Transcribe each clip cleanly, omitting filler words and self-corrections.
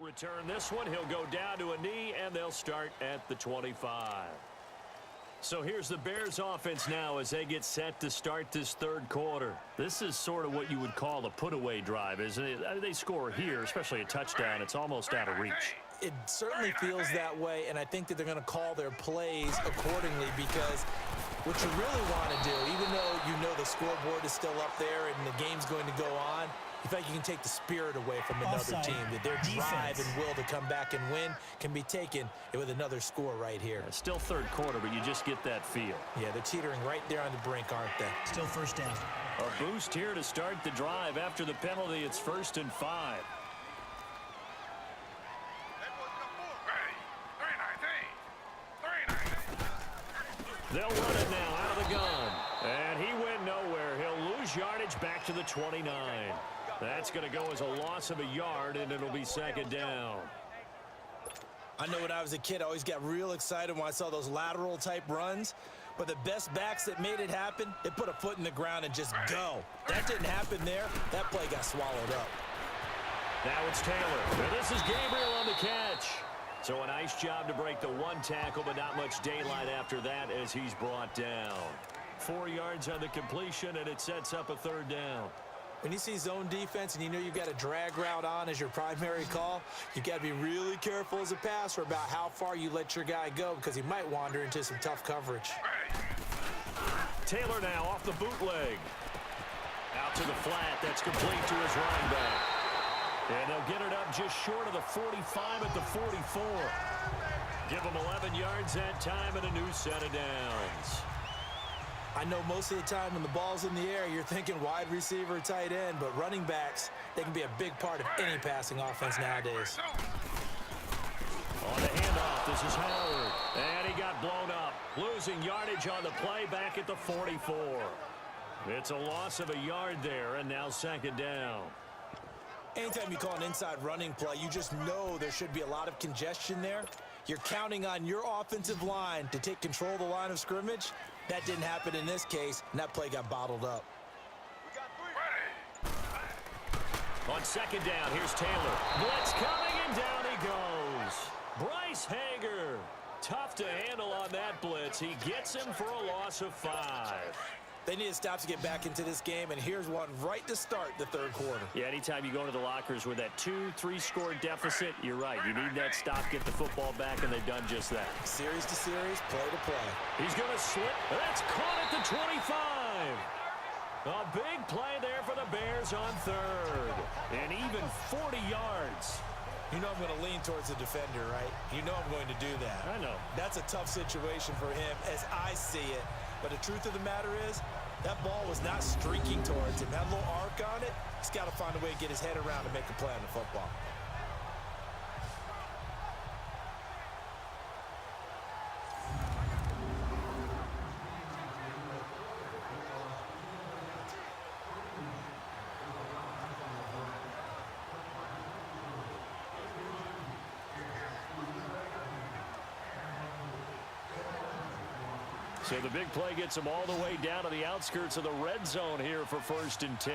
Return this one. He'll go down to a knee, and they'll start at the 25. So here's the Bears offense now as they get set to start this third quarter. This is sort of what you would call a put-away drive, isn't it? They score here, especially a touchdown. It's almost out of reach. It certainly feels that way, and I think that they're going to call their plays accordingly because what you really want to do, even though you know the scoreboard is still up there and the game's going to go on, you think you can take the spirit away from another team, that their drive and will to come back and win can be taken with another score right here. Yeah, still third quarter, but you just get that feel. Yeah, they're teetering right there on the brink, aren't they? Still first down. A boost here to start the drive. After the penalty, it's 1st and 5. They'll run it now out of the gun. And he went nowhere. He'll lose yardage back to the 29. That's going to go as a loss of a yard, and it'll be 2nd down. I know when I was a kid, I always got real excited when I saw those lateral-type runs. But the best backs that made it happen, they put a foot in the ground and just go. That didn't happen there. That play got swallowed up. Now it's Taylor. And this is Gabriel on the catch. So a nice job to break the one tackle, but not much daylight after that as he's brought down. 4 yards on the completion, and it sets up a 3rd down. When you see zone defense and you know you've got a drag route on as your primary call, you've got to be really careful as a passer about how far you let your guy go because he might wander into some tough coverage. Taylor now off the bootleg. Out to the flat. That's complete to his running back. And they'll get it up just short of the 45 at the 44. Give them 11 yards that time and a new set of downs. I know most of the time when the ball's in the air, you're thinking wide receiver, tight end, but running backs, they can be a big part of any passing offense nowadays. On the handoff, this is Howard. And he got blown up. Losing yardage on the play back at the 44. It's a loss of a yard there, and now 2nd down. Anytime you call an inside running play, you just know there should be a lot of congestion there. You're counting on your offensive line to take control of the line of scrimmage. That didn't happen in this case, and that play got bottled up. On 2nd down, here's Taylor. Blitz coming, and down he goes. Bryce Hager. Tough to handle on that blitz. He gets him for a loss of 5. They need to stop to get back into this game, and here's one right to start the 3rd quarter. Yeah, anytime you go into the lockers with that 2-3 score deficit, you're right. You need that stop, get the football back, and they've done just that. Series to series, play to play. He's going to slip. That's caught at the 25. A big play there for the Bears on 3rd. And even 40 yards. You know I'm going to lean towards the defender, right? You know I'm going to do that. I know. That's a tough situation for him as I see it. But the truth of the matter is, that ball was not streaking towards him. That little arc on it, he's got to find a way to get his head around and make a play on the football. So the big play gets him all the way down to the outskirts of the red zone here for 1st and 10.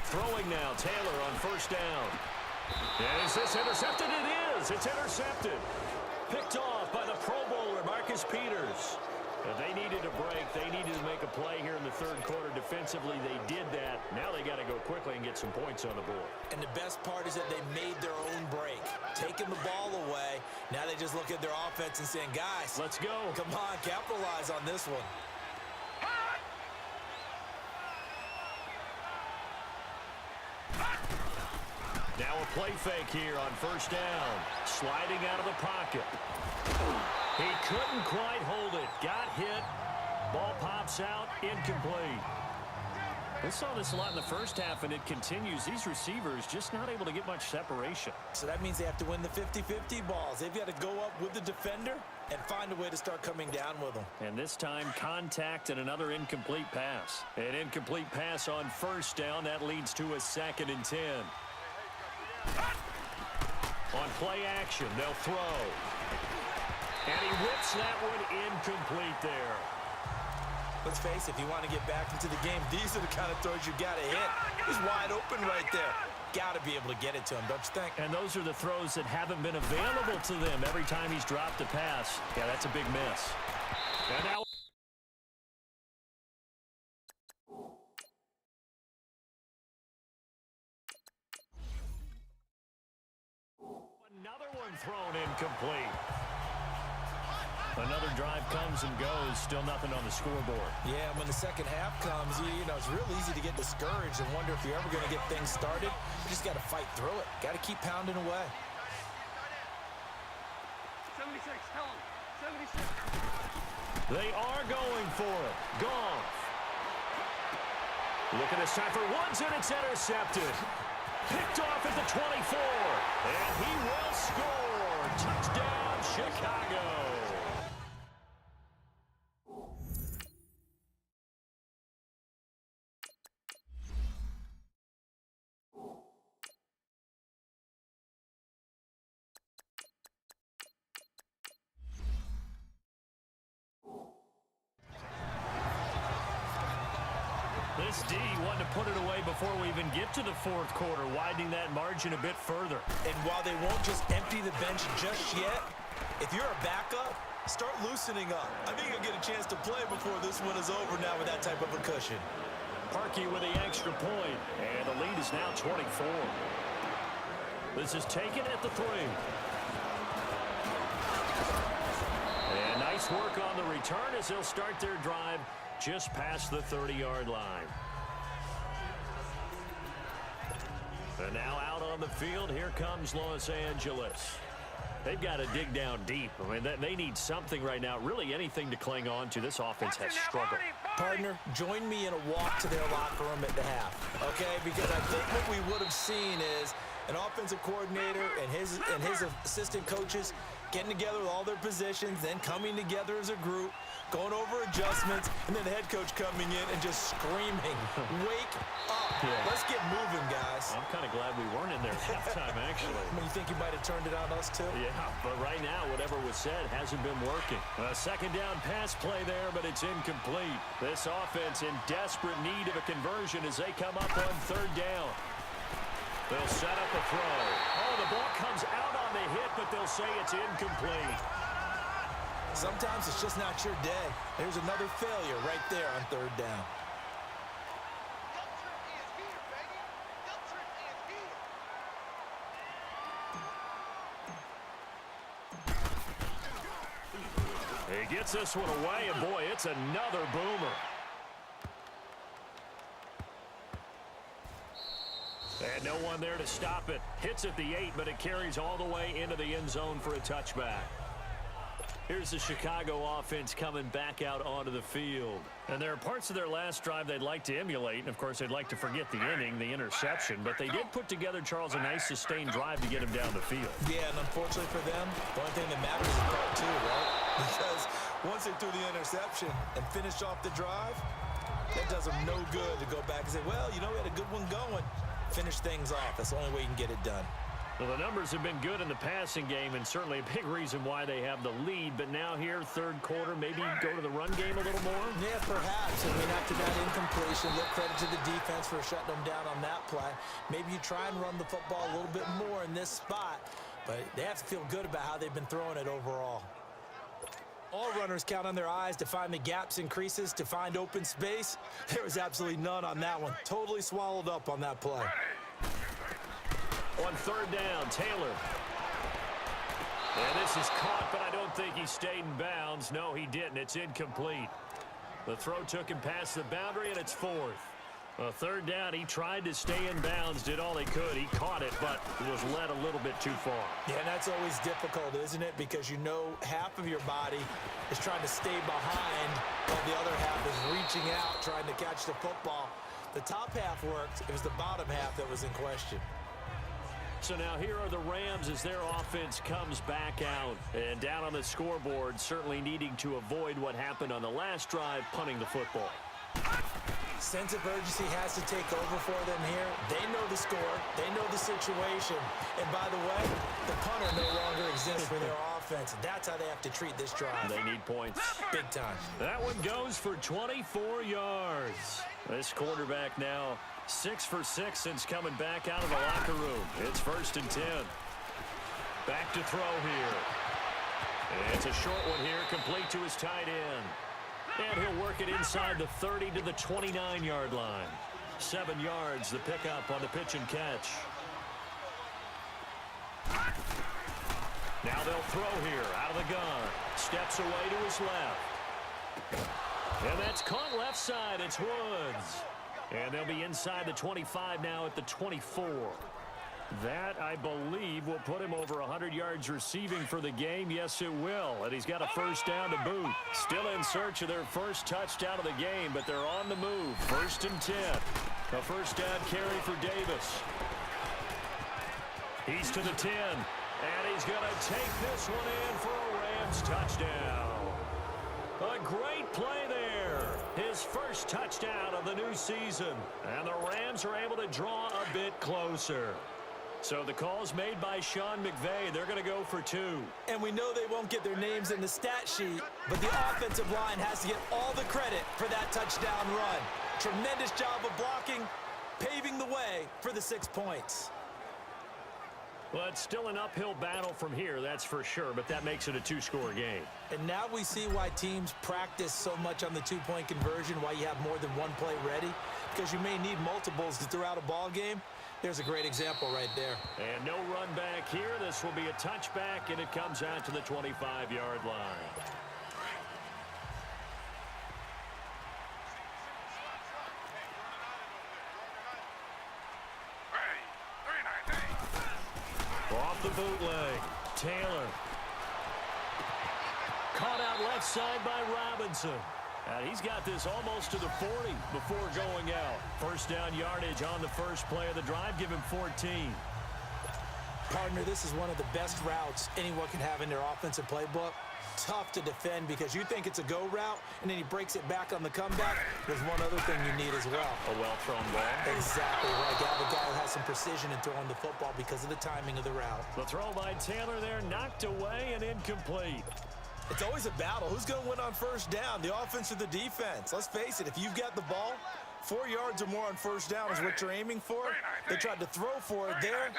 Throwing now, Taylor on 1st down. And is this intercepted? It is. It's intercepted. Picked off by the Pro Bowler, Marcus Peters. But they needed a break. They needed to make a play here in the 3rd quarter. Defensively, they did that. Now they got to go quickly and get some points on the board. And the best part is that they made their own break. Taking the ball away. Now they just look at their offense and saying, guys, let's go. Come on, capitalize on this one. Now a play fake here on 1st down. Sliding out of the pocket. He couldn't quite hold it. Got hit. Ball pops out. Incomplete. We saw this a lot in the first half, and it continues. These receivers just not able to get much separation. So that means they have to win the 50-50 balls. They've got to go up with the defender and find a way to start coming down with them. And this time, contact and another incomplete pass. An incomplete pass on 1st down. That leads to a 2nd and 10. On play action, they'll throw. And he whips that one incomplete there. Let's face it, if you want to get back into the game, these are the kind of throws you got to hit. He's wide open right there. Got to be able to get it to him, don't you think? And those are the throws that haven't been available to them every time he's dropped a pass. Yeah, that's a big miss. And now another one thrown incomplete. Another drive comes and goes, still nothing on the scoreboard. Yeah, when the second half comes, you know, it's real easy to get discouraged and wonder if you're ever going to get things started. You just got to fight through it. Got to keep pounding away. 76, tell him. 76. They are going for it. Goff. Look at this time for ones, and it's intercepted. Picked off at the 24. And he will score. Touchdown, Chicago. This D wanted to put it away before we even get to the fourth quarter, widening that margin a bit further. And while they won't just empty the bench just yet, if you're a backup, start loosening up. I think you'll get a chance to play before this one is over now with that type of a cushion. Parkey with the extra point, and the lead is now 24. This is taken at the 3. And nice work on the return as they'll start their drive just past the 30-yard line. And now out on the field, here comes Los Angeles. They've got to dig down deep. I mean, they need something right now, really anything to cling on to. This offense has struggled. Partner, join me in a walk to their locker room at the half, okay? Because I think what we would have seen is an offensive coordinator and his assistant coaches getting together with all their positions, then coming together as a group, going over adjustments, and then the head coach coming in and just screaming, wake up. Yeah. Let's get moving, guys. I'm kind of glad we weren't in there at halftime, actually. I mean, you think you might have turned it on us, too? Yeah, but right now, whatever was said hasn't been working. A second down pass play there, but it's incomplete. This offense in desperate need of a conversion as they come up on third down. They'll set up a throw. Oh, the ball comes out on the hit, but they'll say it's incomplete. Sometimes it's just not your day. There's another failure right there on third down. He gets this one away, and boy, it's another boomer. And no one there to stop it. Hits at the 8, but it carries all the way into the end zone for a touchback. Here's the Chicago offense coming back out onto the field. And there are parts of their last drive they'd like to emulate. And, of course, they'd like to forget the inning, the interception. But they did put together, Charles, a nice sustained drive to get him down the field. Yeah, and unfortunately for them, the only thing that matters is part 2, right? Because once they threw the interception and finished off the drive, that does them no good to go back and say, well, you know, we had a good one going. Finish things off. That's the only way you can get it done. Well, the numbers have been good in the passing game, and certainly a big reason why they have the lead. But now here, third quarter, maybe go to the run game a little more? Yeah, perhaps. I mean, after that incompletion, look credit to the defense for shutting them down on that play. Maybe you try and run the football a little bit more in this spot, but they have to feel good about how they've been throwing it overall. All runners count on their eyes to find the gaps and creases, to find open space. There was absolutely none on that one. Totally swallowed up on that play. On third down, Taylor. And this is caught, but I don't think he stayed in bounds. No, he didn't. It's incomplete. The throw took him past the boundary, and it's fourth. Third down, he tried to stay in bounds, did all he could. He caught it, but was led a little bit too far. Yeah, and that's always difficult, isn't it? Because you know half of your body is trying to stay behind while the other half is reaching out, trying to catch the football. The top half worked. It was the bottom half that was in question. So now here are the Rams as their offense comes back out. And down on the scoreboard, certainly needing to avoid what happened on the last drive, punting the football. Sense of urgency has to take over for them here. They know the score. They know the situation. And by the way, the punter no longer exists for their offense. defense. That's how they have to treat this drive. They need points. Big time. That one goes for 24 yards. This quarterback now 6 for 6 since coming back out of the locker room. It's 1st and 10. Back to throw here. And it's a short one here, complete to his tight end. And he'll work it inside the 30 to the 29-yard line. 7 yards, the pickup on the pitch and catch. Now they'll throw here out of the gun. Steps away to his left. And that's caught left side. It's Woods. And they'll be inside the 25 now at the 24. That, I believe, will put him over 100 yards receiving for the game. Yes, it will. And he's got a first down to boot. Still in search of their first touchdown of the game, but they're on the move. 1st and 10. A first down carry for Davis. He's to the 10. And he's going to take this one in for a Rams touchdown. A great play there. His first touchdown of the new season. And the Rams are able to draw a bit closer. So the call's made by Sean McVay. They're going to go for 2. And we know they won't get their names in the stat sheet, but the offensive line has to get all the credit for that touchdown run. Tremendous job of blocking, paving the way for the 6 points. Well, it's still an uphill battle from here, that's for sure, but that makes it a 2-score game. And now we see why teams practice so much on the 2-point conversion, why you have more than one play ready, because you may need multiples to throw out a ball game. There's a great example right there. And no run back here. This will be a touchback, and it comes out to the 25-yard line. Off the bootleg. Taylor. Caught out left side by Robinson. He's got this almost to the 40 before going out. First down yardage on the first play of the drive. Give him 14. Partner, this is one of the best routes anyone can have in their offensive playbook. Tough to defend because you think it's a go route, and then he breaks it back on the comeback. There's one other thing you need as well. A well-thrown ball. Exactly right. You have a guy who has some precision in throwing the football because of the timing of the route. The throw by Taylor there, knocked away and incomplete. It's always a battle. Who's going to win on first down, the offense or the defense? Let's face it, if you've got the ball, 4 yards or more on first down is what you're aiming for. They tried to throw for it there.